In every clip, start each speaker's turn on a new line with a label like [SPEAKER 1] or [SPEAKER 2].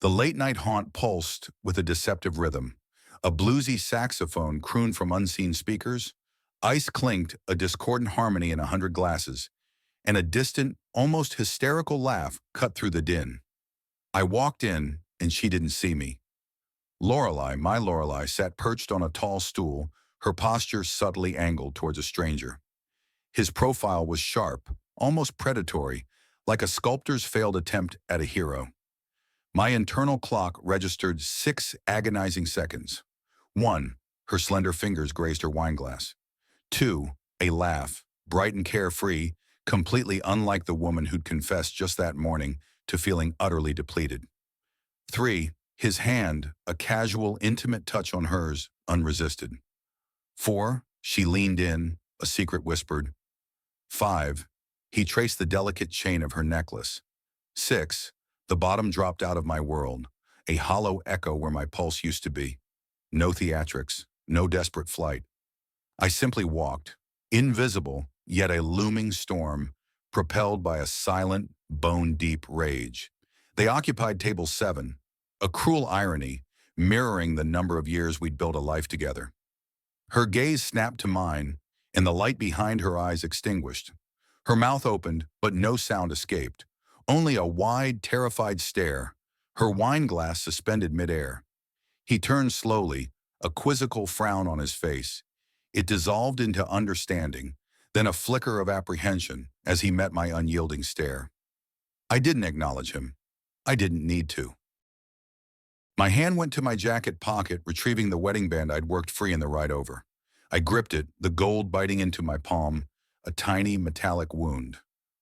[SPEAKER 1] The late-night haunt pulsed with a deceptive rhythm. A bluesy saxophone crooned from unseen speakers, ice clinked a discordant harmony in 100 glasses, and a distant, almost hysterical laugh cut through the din. I walked in, and she didn't see me. Lorelei, my Lorelei, sat perched on a tall stool, her posture subtly angled towards a stranger. His profile was sharp, almost predatory, like a sculptor's failed attempt at a hero. My internal clock registered 6 agonizing seconds. 1. Her slender fingers grazed her wineglass. 2. A laugh, bright and carefree, completely unlike the woman who'd confessed just that morning to feeling utterly depleted. 3. His hand, a casual, intimate touch on hers, unresisted. 4. She leaned in, a secret whispered. 5. He traced the delicate chain of her necklace. 6. The bottom dropped out of my world, a hollow echo where my pulse used to be. No theatrics, no desperate flight. I simply walked, invisible, yet a looming storm, propelled by a silent, bone-deep rage. They occupied table 7, a cruel irony, mirroring the number of years we'd built a life together. Her gaze snapped to mine, and the light behind her eyes extinguished. Her mouth opened, but no sound escaped. Only a wide, terrified stare, her wineglass suspended midair. He turned slowly, a quizzical frown on his face. It dissolved into understanding, then a flicker of apprehension as he met my unyielding stare. I didn't acknowledge him. I didn't need to. My hand went to my jacket pocket, retrieving the wedding band I'd worked free in the ride over. I gripped it, the gold biting into my palm, a tiny metallic wound.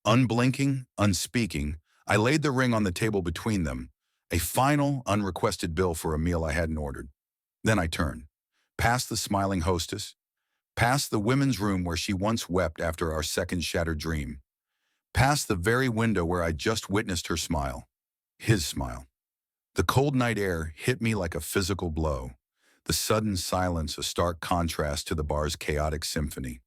[SPEAKER 1] Unblinking, unspeaking, I laid the ring on the table between them, a final, unrequested bill for a meal I hadn't ordered. Then I turned, past the smiling hostess, past the women's room where she once wept after our second shattered dream, past the very window where I'd just witnessed her smile, his smile. The cold night air hit me like a physical blow, the sudden silence a stark contrast to the bar's chaotic symphony.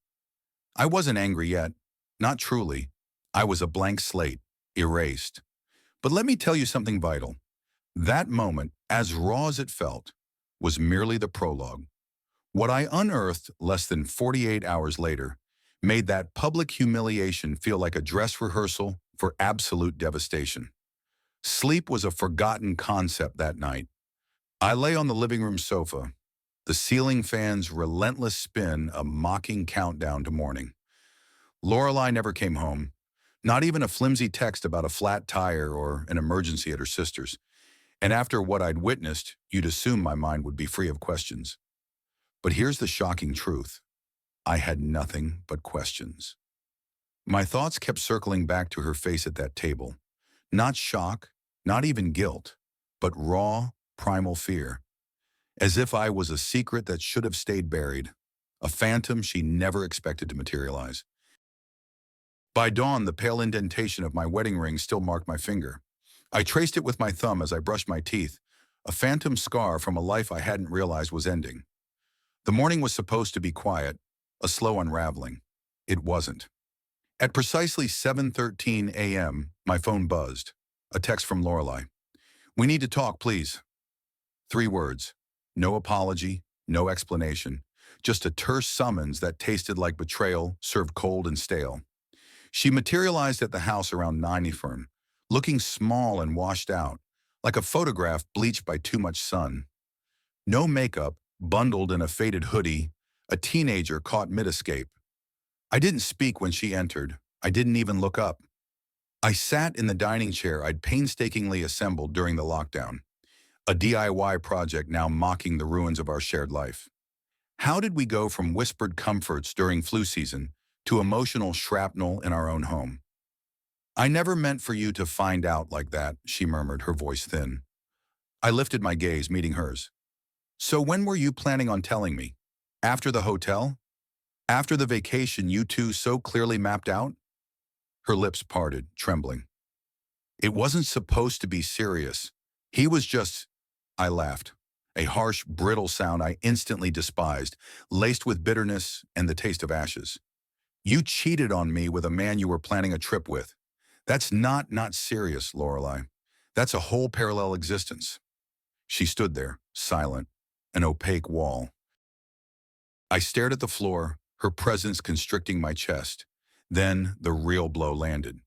[SPEAKER 1] I wasn't angry yet, not truly. I was a blank slate, erased. But let me tell you something vital. That moment, as raw as it felt, was merely the prologue. What I unearthed less than 48 hours later made that public humiliation feel like a dress rehearsal for absolute devastation. Sleep was a forgotten concept that night. I lay on the living room sofa, the ceiling fan's relentless spin a mocking countdown to morning. Lorelei never came home, not even a flimsy text about a flat tire or an emergency at her sister's. And after what I'd witnessed, you'd assume my mind would be free of questions. But here's the shocking truth. I had nothing but questions. My thoughts kept circling back to her face at that table. Not shock, not even guilt, but raw, primal fear. As if I was a secret that should have stayed buried, a phantom she never expected to materialize. By dawn, the pale indentation of my wedding ring still marked my finger. I traced it with my thumb as I brushed my teeth, a phantom scar from a life I hadn't realized was ending. The morning was supposed to be quiet, a slow unraveling. It wasn't. At precisely 7:13 a.m., my phone buzzed. A text from Lorelei. "We need to talk, please." 3 words. No apology, no explanation. Just a terse summons that tasted like betrayal, served cold and stale. She materialized at the house around 9 looking small and washed out, like a photograph bleached by too much sun. No makeup, bundled in a faded hoodie, a teenager caught mid-escape. I didn't speak when she entered. I didn't even look up. I sat in the dining chair I'd painstakingly assembled during the lockdown, a DIY project now mocking the ruins of our shared life. How did we go from whispered comforts during flu season to emotional shrapnel in our own home? "I never meant for you to find out like that," she murmured, her voice thin. I lifted my gaze, meeting hers. "So when were you planning on telling me? After the hotel? After the vacation you two so clearly mapped out?" Her lips parted, trembling. "It wasn't supposed to be serious. He was just—" I laughed, a harsh, brittle sound I instantly despised, laced with bitterness and the taste of ashes. "You cheated on me with a man you were planning a trip with. That's not serious, Lorelei. That's a whole parallel existence. She stood there, silent, an opaque wall. I stared at the floor, her presence constricting my chest. Then the real blow landed.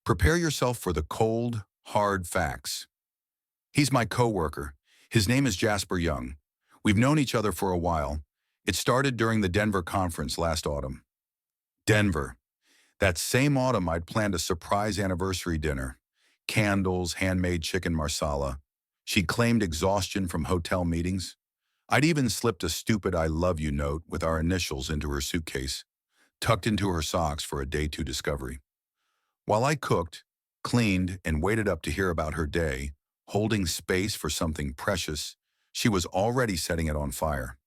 [SPEAKER 1] Prepare yourself for the cold, hard facts. He's my coworker. His name is Jasper Young. We've known each other for a while. It started during the Denver conference last autumn. Denver. That same autumn, I'd planned a surprise anniversary dinner. Candles, handmade chicken marsala. She claimed exhaustion from hotel meetings. I'd even slipped a stupid I love you note with our initials into her suitcase, tucked into her socks for a day two discovery. While I cooked, cleaned, and waited up to hear about her day, holding space for something precious, she was already setting it on fire.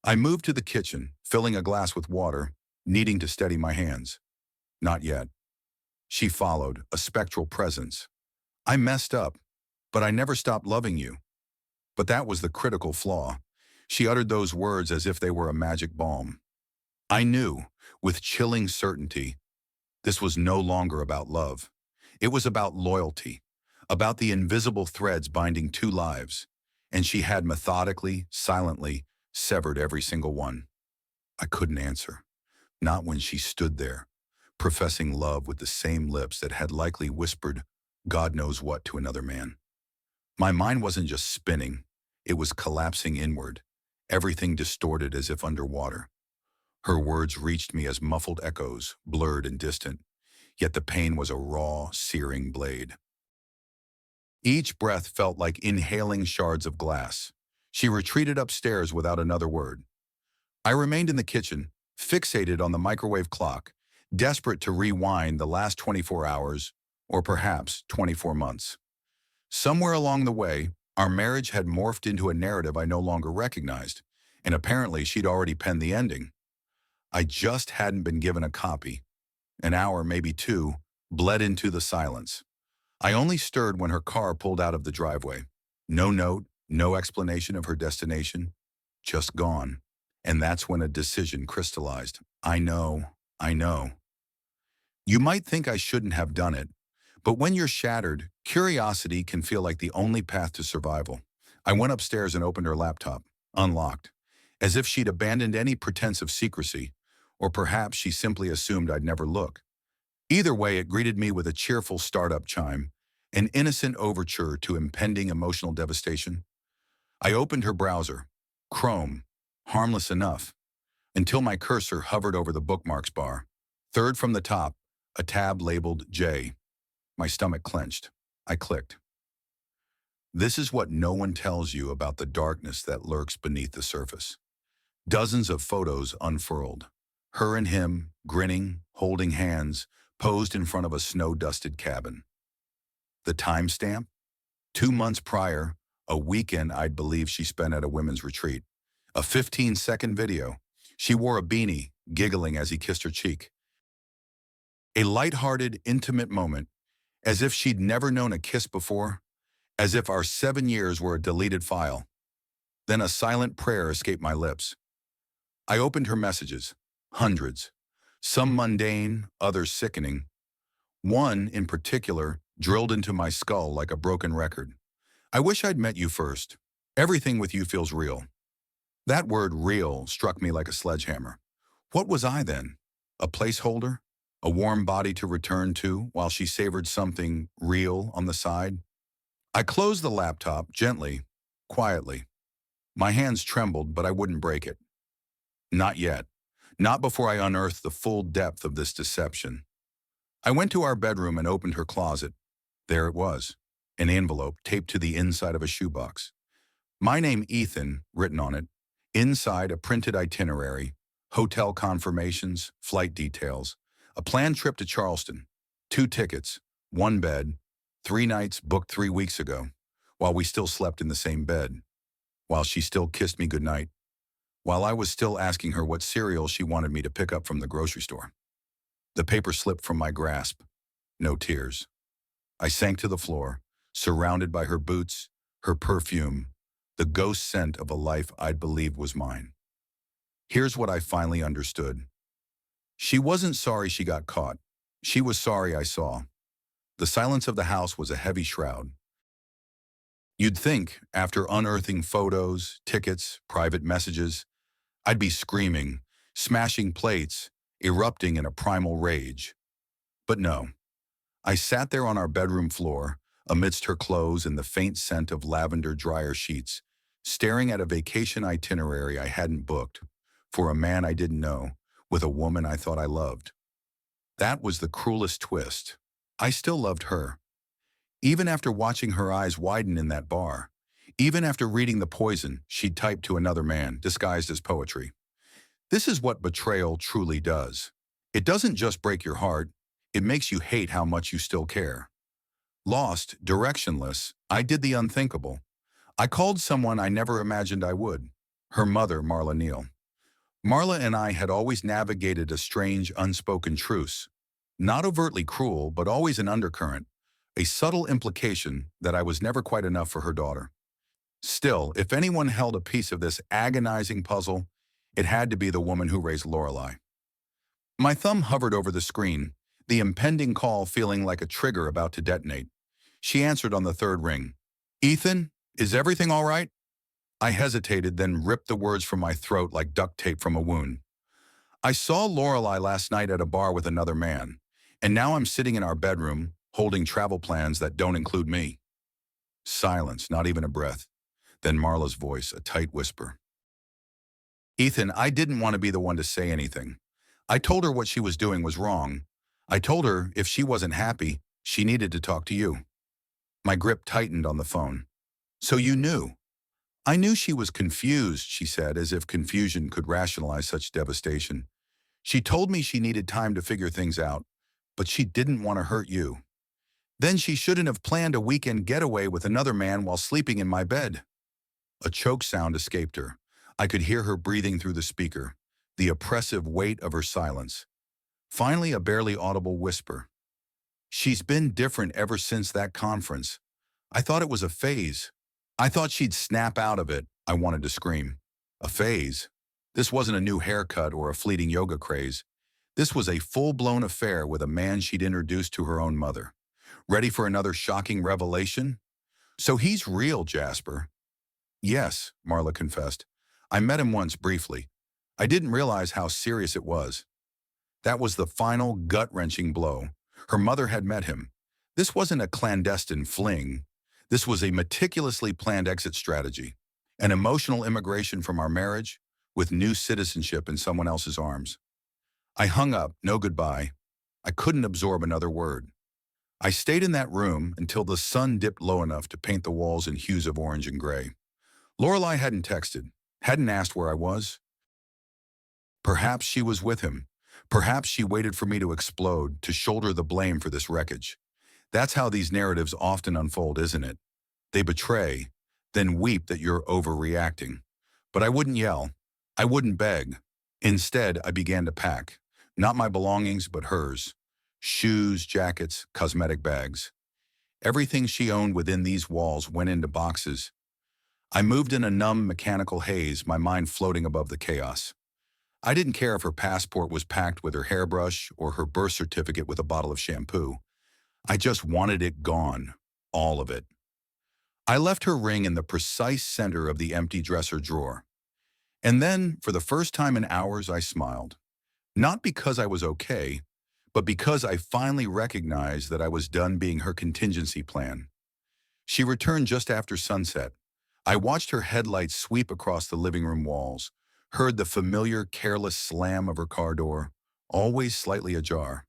[SPEAKER 1] I moved to the kitchen, filling a glass with water, needing to steady my hands. Not yet. She followed, a spectral presence. I messed up, but I never stopped loving you. But that was the critical flaw. She uttered those words as if they were a magic balm. I knew, with chilling certainty, this was no longer about love. It was about loyalty, about the invisible threads binding two lives, and she had methodically, silently, severed every single one. I couldn't answer, not when she stood there, professing love with the same lips that had likely whispered God knows what to another man. My mind wasn't just spinning, it was collapsing inward, everything distorted as if underwater. Her words reached me as muffled echoes, blurred and distant, yet the pain was a raw, searing blade. Each breath felt like inhaling shards of glass. She retreated upstairs without another word. I remained in the kitchen, fixated on the microwave clock, desperate to rewind the last 24 hours, or perhaps 24 months. Somewhere along the way, our marriage had morphed into a narrative I no longer recognized, and apparently she'd already penned the ending. I just hadn't been given a copy. An hour, maybe two, bled into the silence. I only stirred when her car pulled out of the driveway. No note, no explanation of her destination, just gone. And that's when a decision crystallized. I know. You might think I shouldn't have done it, but when you're shattered, curiosity can feel like the only path to survival. I went upstairs and opened her laptop, unlocked, as if she'd abandoned any pretense of secrecy, or perhaps she simply assumed I'd never look. Either way, it greeted me with a cheerful startup chime, an innocent overture to impending emotional devastation. I opened her browser, Chrome, harmless enough, until my cursor hovered over the bookmarks bar. Third from the top, a tab labeled J. My stomach clenched. I clicked. This is what no one tells you about the darkness that lurks beneath the surface. Dozens of photos unfurled. Her and him, grinning, holding hands, posed in front of a snow-dusted cabin. The timestamp? 2 months prior, a weekend I'd believe she spent at a women's retreat. A 15-second video. She wore a beanie, giggling as he kissed her cheek. A light-hearted, intimate moment, as if she'd never known a kiss before, as if our 7 years were a deleted file. Then a silent prayer escaped my lips. I opened her messages, hundreds, some mundane, others sickening. One, in particular, drilled into my skull like a broken record. I wish I'd met you first. Everything with you feels real. That word real struck me like a sledgehammer. What was I then? A placeholder? A warm body to return to while she savored something real on the side? I closed the laptop gently, quietly. My hands trembled, but I wouldn't break it. Not yet. Not before I unearthed the full depth of this deception. I went to our bedroom and opened her closet. There it was, an envelope taped to the inside of a shoebox. My name, Ethan, written on it. Inside, a printed itinerary, hotel confirmations, flight details, a planned trip to Charleston, 2 tickets, 1 bed, 3 nights booked 3 weeks ago, while we still slept in the same bed, while she still kissed me goodnight, while I was still asking her what cereal she wanted me to pick up from the grocery store. The paper slipped from my grasp. No tears. I sank to the floor, surrounded by her boots, her perfume, the ghost scent of a life I'd believed was mine. Here's what I finally understood. She wasn't sorry she got caught. She was sorry I saw. The silence of the house was a heavy shroud. You'd think, after unearthing photos, tickets, private messages, I'd be screaming, smashing plates, erupting in a primal rage. But no, I sat there on our bedroom floor, amidst her clothes and the faint scent of lavender dryer sheets, staring at a vacation itinerary I hadn't booked, for a man I didn't know, with a woman I thought I loved. That was the cruelest twist. I still loved her. Even after watching her eyes widen in that bar, even after reading the poison she'd typed to another man disguised as poetry. This is what betrayal truly does. It doesn't just break your heart, it makes you hate how much you still care. Lost, directionless, I did the unthinkable. I called someone I never imagined I would. Her mother, Marla Neal. Marla and I had always navigated a strange, unspoken truce. Not overtly cruel, but always an undercurrent, a subtle implication that I was never quite enough for her daughter. Still, if anyone held a piece of this agonizing puzzle, it had to be the woman who raised Lorelei. My thumb hovered over the screen, the impending call feeling like a trigger about to detonate. She answered on the third ring. "Ethan, is everything all right?" I hesitated, then ripped the words from my throat like duct tape from a wound. "I saw Lorelei last night at a bar with another man, and now I'm sitting in our bedroom, holding travel plans that don't include me." Silence, not even a breath. Then Marla's voice, a tight whisper. "Ethan, I didn't want to be the one to say anything. I told her what she was doing was wrong. I told her if she wasn't happy, she needed to talk to you." My grip tightened on the phone. "So you knew?" "I knew she was confused," she said, as if confusion could rationalize such devastation. "She told me she needed time to figure things out, but she didn't want to hurt you. Then she shouldn't have planned a weekend getaway with another man while sleeping in my bed." A choke sound escaped her. I could hear her breathing through the speaker, the oppressive weight of her silence. Finally, a barely audible whisper. "She's been different ever since that conference. I thought it was a phase. I thought she'd snap out of it." I wanted to scream. A phase? This wasn't a new haircut or a fleeting yoga craze. This was a full-blown affair with a man she'd introduced to her own mother. Ready for another shocking revelation? "So he's real, Jasper." "Yes," Marla confessed. "I met him once briefly. I didn't realize how serious it was." That was the final gut-wrenching blow. Her mother had met him. This wasn't a clandestine fling. This was a meticulously planned exit strategy, an emotional immigration from our marriage with new citizenship in someone else's arms. I hung up, no goodbye. I couldn't absorb another word. I stayed in that room until the sun dipped low enough to paint the walls in hues of orange and gray. Lorelei hadn't texted, hadn't asked where I was. Perhaps she was with him. Perhaps she waited for me to explode, to shoulder the blame for this wreckage. That's how these narratives often unfold, isn't it? They betray, then weep that you're overreacting. But I wouldn't yell. I wouldn't beg. Instead, I began to pack. Not my belongings, but hers. Shoes, jackets, cosmetic bags. Everything she owned within these walls went into boxes. I moved in a numb, mechanical haze, my mind floating above the chaos. I didn't care if her passport was packed with her hairbrush or her birth certificate with a bottle of shampoo. I just wanted it gone, all of it. I left her ring in the precise center of the empty dresser drawer. And then, for the first time in hours, I smiled. Not because I was okay, but because I finally recognized that I was done being her contingency plan. She returned just after sunset. I watched her headlights sweep across the living room walls, heard the familiar, careless slam of her car door, always slightly ajar.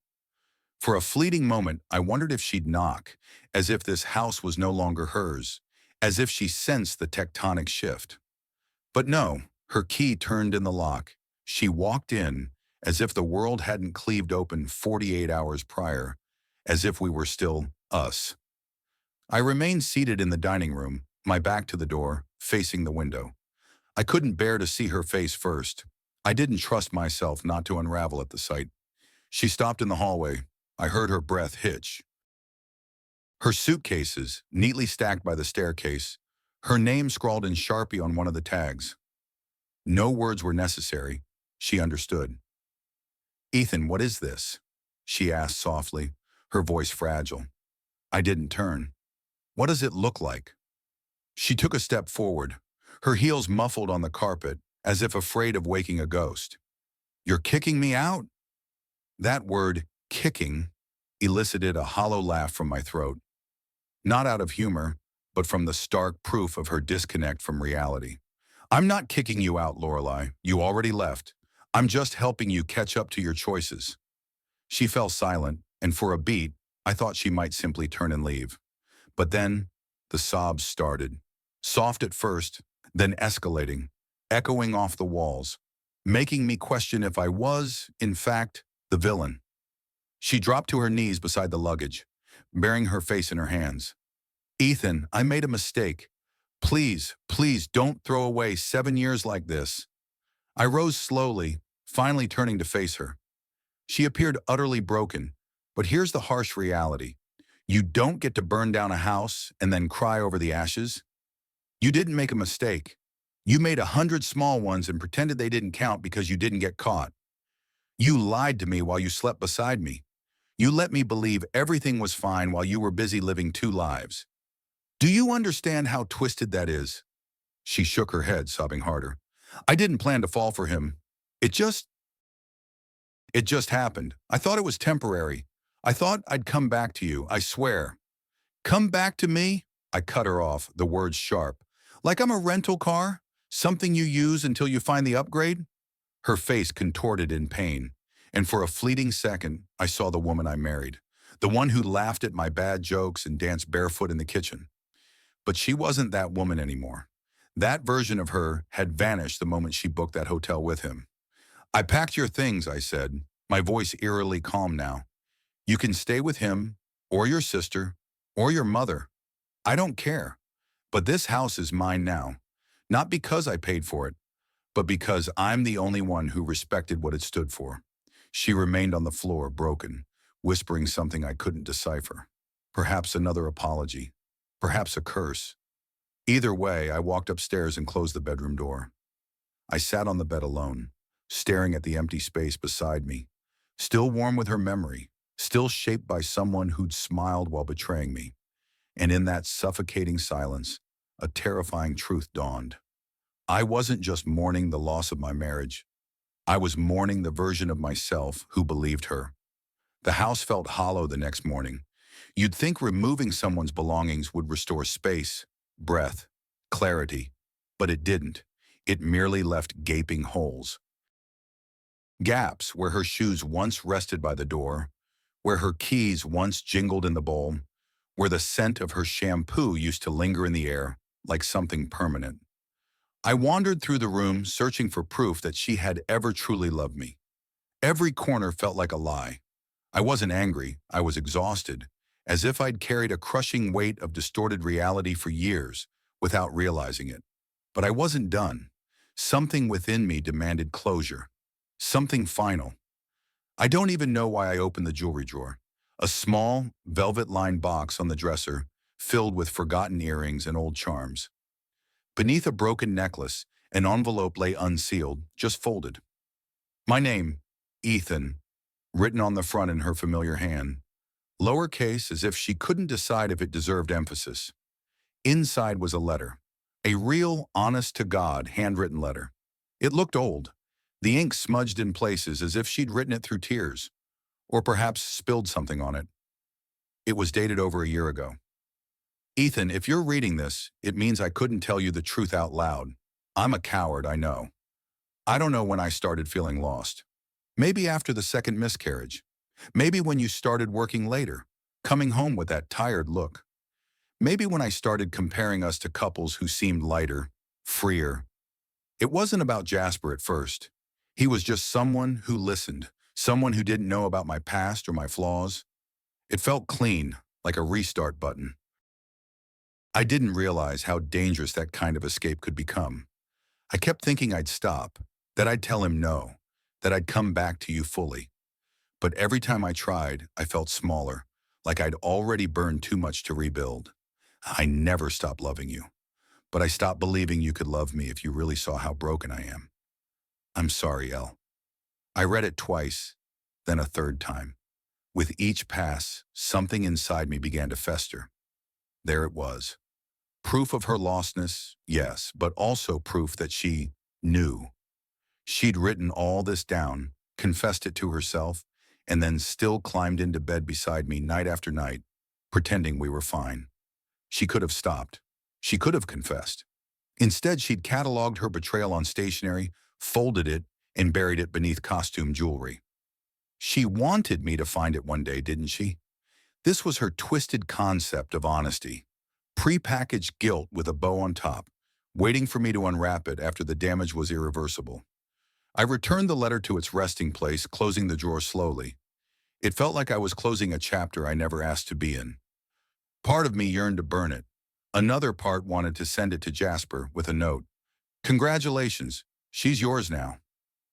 [SPEAKER 1] For a fleeting moment, I wondered if she'd knock, as if this house was no longer hers, as if she sensed the tectonic shift. But no, her key turned in the lock. She walked in, as if the world hadn't cleaved open 48 hours prior, as if we were still us. I remained seated in the dining room, my back to the door, facing the window. I couldn't bear to see her face first. I didn't trust myself not to unravel at the sight. She stopped in the hallway. I heard her breath hitch. Her suitcases, neatly stacked by the staircase, her name scrawled in Sharpie on one of the tags. No words were necessary. She understood. "Ethan, what is this?" she asked softly, her voice fragile. I didn't turn. What does it look like? She took a step forward, her heels muffled on the carpet, as if afraid of waking a ghost. You're kicking me out? That word, kicking, elicited a hollow laugh from my throat. Not out of humor, but from the stark proof of her disconnect from reality. I'm not kicking you out, Lorelei. You already left. I'm just helping you catch up to your choices. She fell silent, and for a beat, I thought she might simply turn and leave. But then, the sobs started. Soft at first, then escalating, echoing off the walls, making me question if I was, in fact, the villain. She dropped to her knees beside the luggage, burying her face in her hands. Ethan, I made a mistake. Please, please don't throw away 7 years like this. I rose slowly, finally turning to face her. She appeared utterly broken, but here's the harsh reality. You don't get to burn down a house and then cry over the ashes. You didn't make a mistake. You made 100 small ones and pretended they didn't count because you didn't get caught. You lied to me while you slept beside me. You let me believe everything was fine while you were busy living two lives. Do you understand how twisted that is? She shook her head, sobbing harder. I didn't plan to fall for him. It just happened. I thought it was temporary. I thought I'd come back to you, I swear. Come back to me? I cut her off, the words sharp. Like I'm a rental car? Something you use until you find the upgrade? Her face contorted in pain, and for a fleeting second, I saw the woman I married, the one who laughed at my bad jokes and danced barefoot in the kitchen. But she wasn't that woman anymore. That version of her had vanished the moment she booked that hotel with him. I packed your things, I said, my voice eerily calm now. You can stay with him, or your sister, or your mother. I don't care. But this house is mine now, not because I paid for it, but because I'm the only one who respected what it stood for. She remained on the floor, broken, whispering something I couldn't decipher. Perhaps another apology. Perhaps a curse. Either way, I walked upstairs and closed the bedroom door. I sat on the bed alone, staring at the empty space beside me, still warm with her memory, still shaped by someone who'd smiled while betraying me. And in that suffocating silence, a terrifying truth dawned. I wasn't just mourning the loss of my marriage. I was mourning the version of myself who believed her. The house felt hollow the next morning. You'd think removing someone's belongings would restore space, breath, clarity, but it didn't. It merely left gaping holes. Gaps where her shoes once rested by the door, where her keys once jingled in the bowl, where the scent of her shampoo used to linger in the air like something permanent. I wandered through the room searching for proof that she had ever truly loved me. Every corner felt like a lie. I wasn't angry, I was exhausted, as if I'd carried a crushing weight of distorted reality for years without realizing it. But I wasn't done. Something within me demanded closure. Something final. I don't even know why I opened the jewelry drawer. A small, velvet-lined box on the dresser, filled with forgotten earrings and old charms. Beneath a broken necklace, an envelope lay unsealed, just folded. My name, Ethan, written on the front in her familiar hand. Lowercase, as if she couldn't decide if it deserved emphasis. Inside was a letter. A real, honest-to-God, handwritten letter. It looked old. The ink smudged in places as if she'd written it through tears. Or perhaps spilled something on it. It was dated over a year ago. Ethan, if you're reading this, it means I couldn't tell you the truth out loud. I'm a coward, I know. I don't know when I started feeling lost. Maybe after the second miscarriage. Maybe when you started working later, coming home with that tired look. Maybe when I started comparing us to couples who seemed lighter, freer. It wasn't about Jasper at first. He was just someone who listened, someone who didn't know about my past or my flaws. It felt clean, like a restart button. I didn't realize how dangerous that kind of escape could become. I kept thinking I'd stop, that I'd tell him no, that I'd come back to you fully. But every time I tried, I felt smaller, like I'd already burned too much to rebuild. I never stopped loving you, but I stopped believing you could love me if you really saw how broken I am. I'm sorry, Elle. I read it twice, then a third time. With each pass, something inside me began to fester. There it was. Proof of her lostness, yes, but also proof that she knew. She'd written all this down, confessed it to herself, and then still climbed into bed beside me night after night, pretending we were fine. She could have stopped. She could have confessed. Instead, she'd cataloged her betrayal on stationery, folded it, and buried it beneath costume jewelry. She wanted me to find it one day, didn't she? This was her twisted concept of honesty. Prepackaged guilt with a bow on top, waiting for me to unwrap it after the damage was irreversible. I returned the letter to its resting place, closing the drawer slowly. It felt like I was closing a chapter I never asked to be in. Part of me yearned to burn it. Another part wanted to send it to Jasper with a note. Congratulations, she's yours now.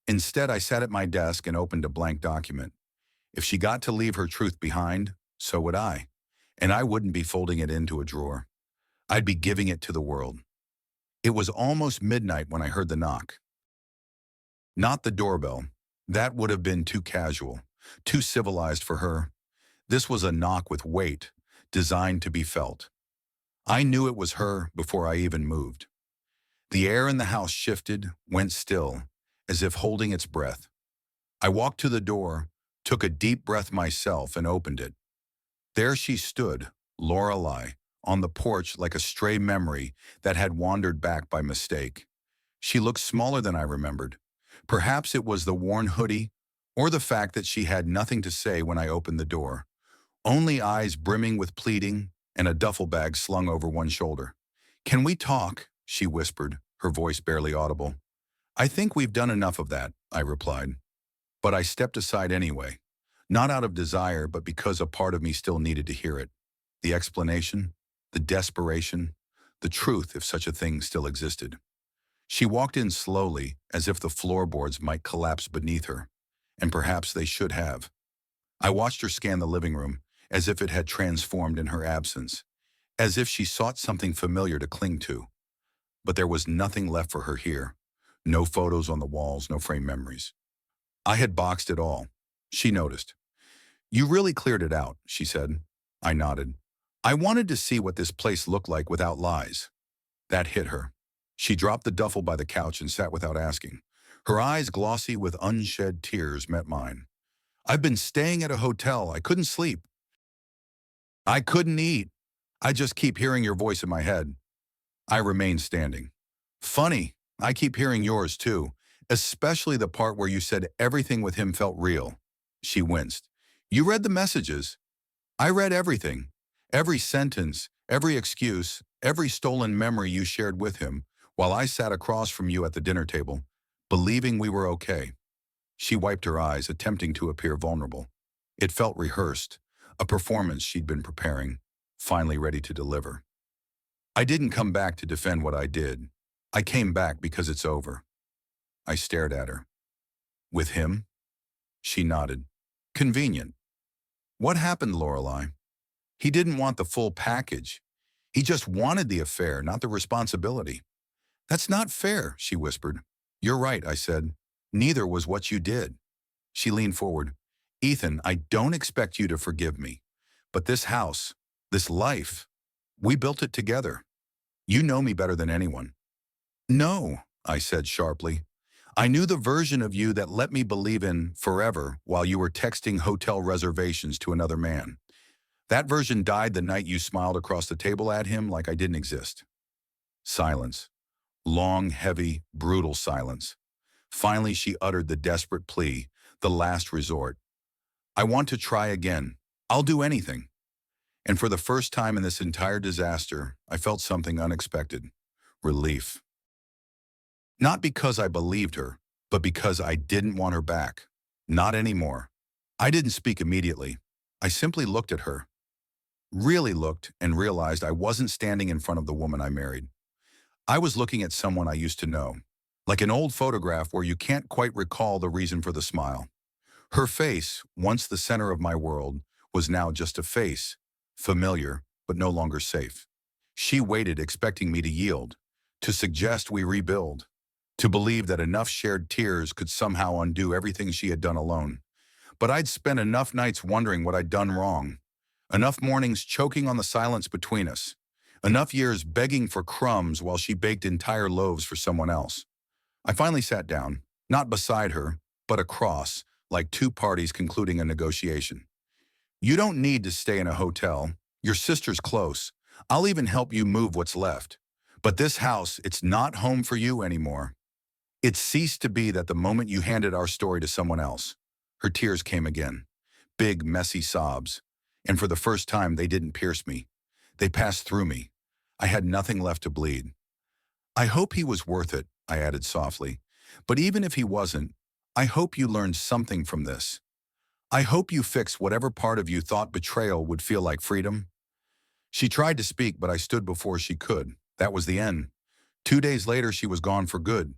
[SPEAKER 1] Instead, I sat at my desk and opened a blank document. If she got to leave her truth behind, so would I. And I wouldn't be folding it into a drawer. I'd be giving it to the world. It was almost midnight when I heard the knock. Not the doorbell. That would have been too casual, too civilized for her. This was a knock with weight, designed to be felt. I knew it was her before I even moved. The air in the house shifted, went still, as if holding its breath. I walked to the door, took a deep breath myself, and opened it. There she stood, Lorelei, on the porch like a stray memory that had wandered back by mistake. She looked smaller than I remembered. Perhaps it was the worn hoodie, or the fact that she had nothing to say when I opened the door. Only eyes brimming with pleading and a duffel bag slung over one shoulder. "Can we talk?" she whispered, her voice barely audible. "I think we've done enough of that," I replied. But I stepped aside anyway, not out of desire, but because a part of me still needed to hear it. The explanation, the desperation, the truth if such a thing still existed. She walked in slowly, as if the floorboards might collapse beneath her, and perhaps they should have. I watched her scan the living room, as if it had transformed in her absence, as if she sought something familiar to cling to. But there was nothing left for her here. No photos on the walls, no framed memories. I had boxed it all. She noticed. "You really cleared it out," she said. I nodded. "I wanted to see what this place looked like without lies." That hit her. She dropped the duffel by the couch and sat without asking. Her eyes, glossy with unshed tears, met mine. "I've been staying at a hotel. I couldn't sleep. I couldn't eat. I just keep hearing your voice in my head." I remained standing. "Funny, I keep hearing yours too, especially the part where you said everything with him felt real." She winced. "You read the messages." "I read everything. Every sentence, every excuse, every stolen memory you shared with him, while I sat across from you at the dinner table, believing we were okay." She wiped her eyes, attempting to appear vulnerable. It felt rehearsed, a performance she'd been preparing, finally ready to deliver. "I didn't come back to defend what I did. I came back because it's over." I stared at her. "With him?" She nodded. "Convenient. What happened, Lorelei?" "He didn't want the full package. He just wanted the affair, not the responsibility." "That's not fair," she whispered. "You're right," I said. "Neither was what you did." She leaned forward. "Ethan, I don't expect you to forgive me. But this house, this life, we built it together. You know me better than anyone." "No," I said sharply. "I knew the version of you that let me believe in forever while you were texting hotel reservations to another man. That version died the night you smiled across the table at him like I didn't exist." Silence. Long, heavy, brutal silence. Finally, she uttered the desperate plea, the last resort. "I want to try again. I'll do anything." And for the first time in this entire disaster, I felt something unexpected. Relief. Not because I believed her, but because I didn't want her back. Not anymore. I didn't speak immediately. I simply looked at her. Really looked and realized I wasn't standing in front of the woman I married. I was looking at someone I used to know, like an old photograph where you can't quite recall the reason for the smile. Her face, once the center of my world, was now just a face, familiar, but no longer safe. She waited, expecting me to yield, to suggest we rebuild, to believe that enough shared tears could somehow undo everything she had done alone. But I'd spent enough nights wondering what I'd done wrong, enough mornings choking on the silence between us, enough years begging for crumbs while she baked entire loaves for someone else. I finally sat down, not beside her, but across, like two parties concluding a negotiation. You don't need to stay in a hotel. Your sister's close. I'll even help you move what's left. But this house, it's not home for you anymore. It ceased to be that the moment you handed our story to someone else. Her tears came again. Big, messy sobs. And for the first time, they didn't pierce me. They passed through me. I had nothing left to bleed. I hope he was worth it, I added softly. But even if he wasn't, I hope you learned something from this. I hope you fixed whatever part of you thought betrayal would feel like freedom. She tried to speak, but I stood before she could. That was the end. 2 days later, she was gone for good.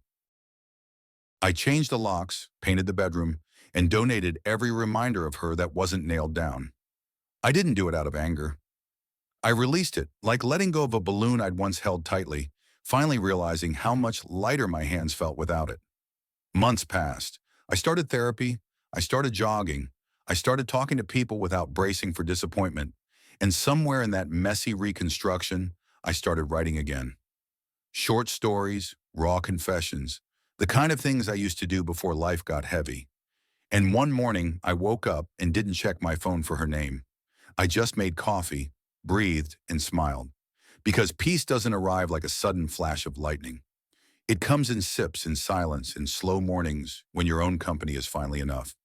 [SPEAKER 1] I changed the locks, painted the bedroom, and donated every reminder of her that wasn't nailed down. I didn't do it out of anger. I released it, like letting go of a balloon I'd once held tightly, finally realizing how much lighter my hands felt without it. Months passed. I started therapy. I started jogging. I started talking to people without bracing for disappointment. And somewhere in that messy reconstruction, I started writing again. Short stories, raw confessions, the kind of things I used to do before life got heavy. And one morning, I woke up and didn't check my phone for her name. I just made coffee, breathed, and smiled. Because peace doesn't arrive like a sudden flash of lightning. It comes in sips, in silence, in slow mornings when your own company is finally enough.